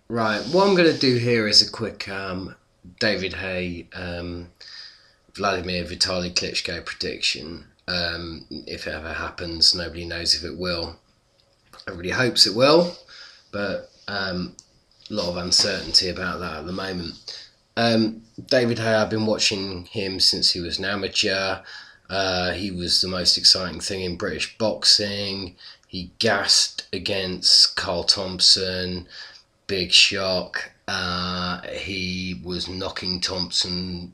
Right, what I'm going to do here is a quick David Haye, Vladimir Vitaly Klitschko prediction. If it ever happens, nobody knows if it will. Everybody hopes it will, but a lot of uncertainty about that at the moment. David Haye, I've been watching him since he was an amateur. He was the most exciting thing in British boxing. He gassed against Carl Thompson, big shock. He was knocking Thompson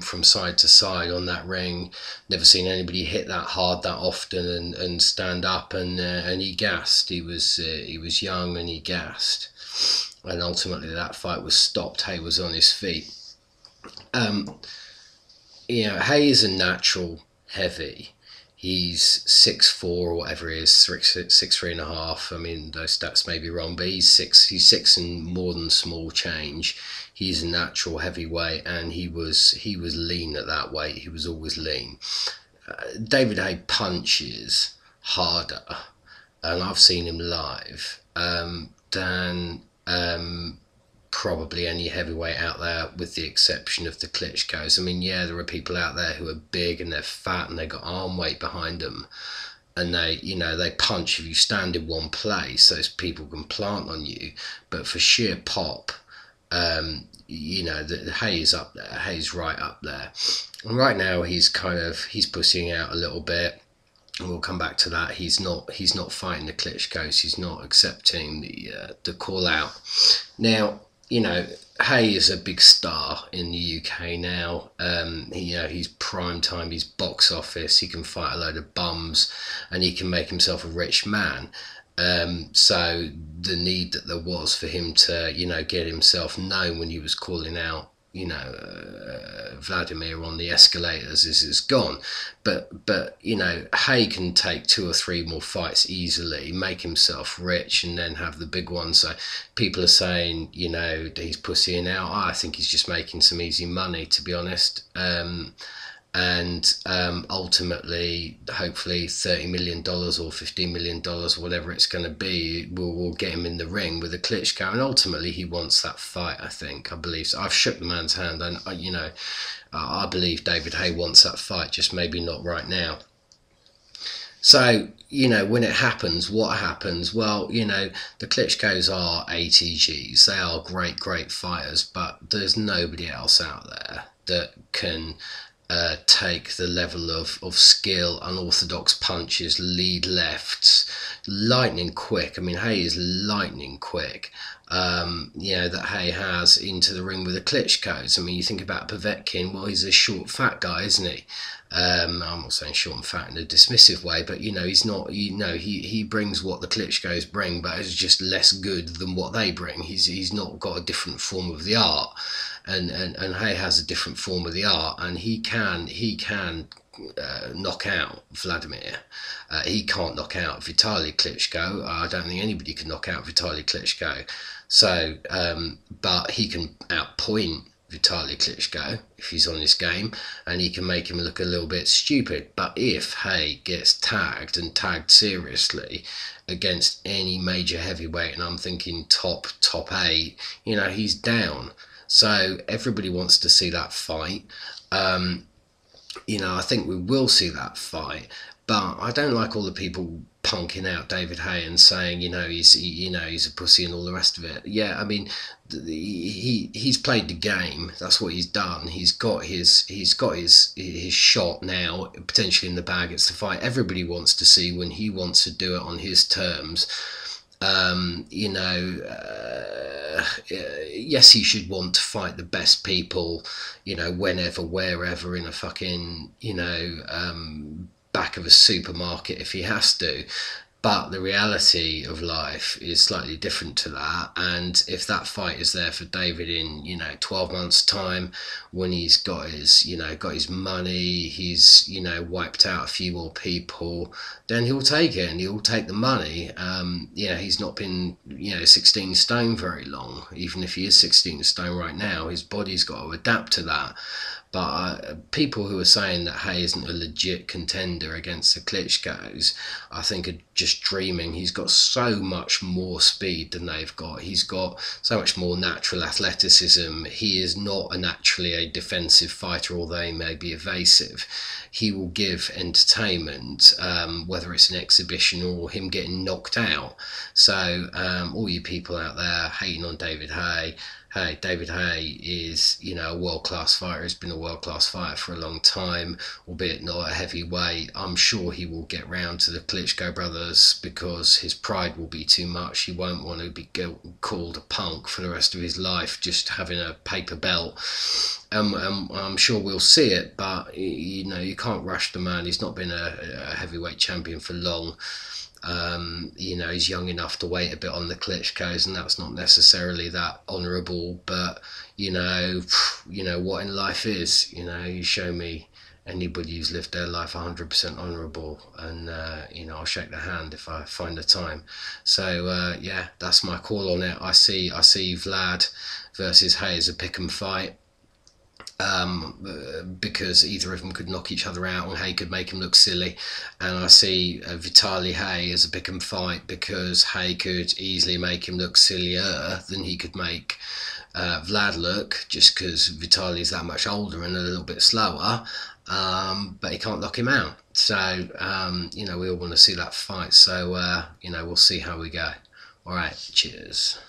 from side to side on that ring. Never seen anybody hit that hard that often and stand up and he gassed. He was young and he gassed, and ultimately that fight was stopped. Haye was on his feet. Um, Haye is a natural heavy. He's 6'4" or whatever he is, 6'3.5". I mean, those stats may be wrong, but he's six. He's six and more than small change. He's a natural heavyweight, and he was lean at that weight. He was always lean. David Haye punches harder, and I've seen him live, than probably any heavyweight out there, with the exception of the Klitschkos. I mean, yeah, there are people out there who are big and they're fat and they've got arm weight behind them, and they punch if you stand in one place. Those people can plant on you, but for sheer pop, the Haye's up there. Haye's right up there, and right now he's pussying out a little bit. And we'll come back to that. He's not fighting the Klitschkos. He's not accepting the call out. Now, Haye is a big star in the UK now. He's prime time. He's box office. He can fight a load of bums, and he can make himself a rich man. So the need that there was for him to, get himself known when he was calling out, Vladimir on the escalators is gone. But Haye can take two or three more fights easily, make himself rich, and then have the big one. So people are saying, he's pussying out. I think he's just making some easy money, to be honest. And ultimately, hopefully $30 million or $15 million, whatever it's going to be, will get him in the ring with a Klitschko. And ultimately, he wants that fight, I believe. So I've shook the man's hand, and I believe David Haye wants that fight, just maybe not right now. So, when it happens, what happens? Well, the Klitschkos are ATGs. They are great, great fighters, but there's nobody else out there that can take the level of skill, unorthodox punches, lead lefts, lightning quick. I mean, Haye is lightning quick. That Haye has into the ring with the Klitschkos. I mean, you think about Povetkin. Well, he's a short, fat guy, isn't he? I'm not saying short and fat in a dismissive way, but he's not. He brings what the Klitschkos bring, but it's just less good than what they bring. He's not got a different form of the art, and Haye has a different form of the art, and he can knock out Vladimir. He can't knock out Vitaly Klitschko. I don't think anybody can knock out Vitaly Klitschko. So, but he can outpoint Vitaly Klitschko if he's on his game, and he can make him look a little bit stupid. But if Haye gets tagged, and tagged seriously, against any major heavyweight, and I'm thinking top 8, he's down. So everybody wants to see that fight. I think we will see that fight, but I don't like all the people punking out David Haye and saying, he's a pussy and all the rest of it. Yeah, I mean, he's played the game. That's what he's done. He's got his shot now, potentially in the bag. It's the fight everybody wants to see when he wants to do it on his terms. Yes, he should want to fight the best people, whenever, wherever, in a fucking, back of a supermarket if he has to. But the reality of life is slightly different to that. And if that fight is there for David in, 12 months' time, when he's got his money, he's, wiped out a few more people, then he'll take it and he'll take the money. He's not been, 16 stone very long. Even if he is 16 stone right now, his body's got to adapt to that. But people who are saying that Haye isn't a legit contender against the Klitschkos, I think are just dreaming. He's got so much more speed than they've got. He's got so much more natural athleticism. He is not naturally a defensive fighter, although he may be evasive. He will give entertainment, whether it's an exhibition or him getting knocked out. So all you people out there hating on David Haye, hey, David Haye is, a world-class fighter. He's been a world-class fighter for a long time, albeit not a heavyweight. I'm sure he will get round to the Klitschko brothers because his pride will be too much. He won't want to be called a punk for the rest of his life, just having a paper belt. I'm sure we'll see it, but, you can't rush the man. He's not been a heavyweight champion for long. He's young enough to wait a bit on the Klitschkos, and that's not necessarily that honourable, but what in life is. You show me anybody who's lived their life 100% honourable, and I'll shake their hand if I find the time. So that's my call on it. I see Vlad versus Haye as a pick 'em fight. Because either of them could knock each other out and Haye could make him look silly, and I see Vitaly Haye as a pick 'em fight because Haye could easily make him look sillier than he could make Vlad look, just because Vitaly's that much older and a little bit slower, but he can't knock him out. So we all want to see that fight, so we'll see how we go. Alright, cheers.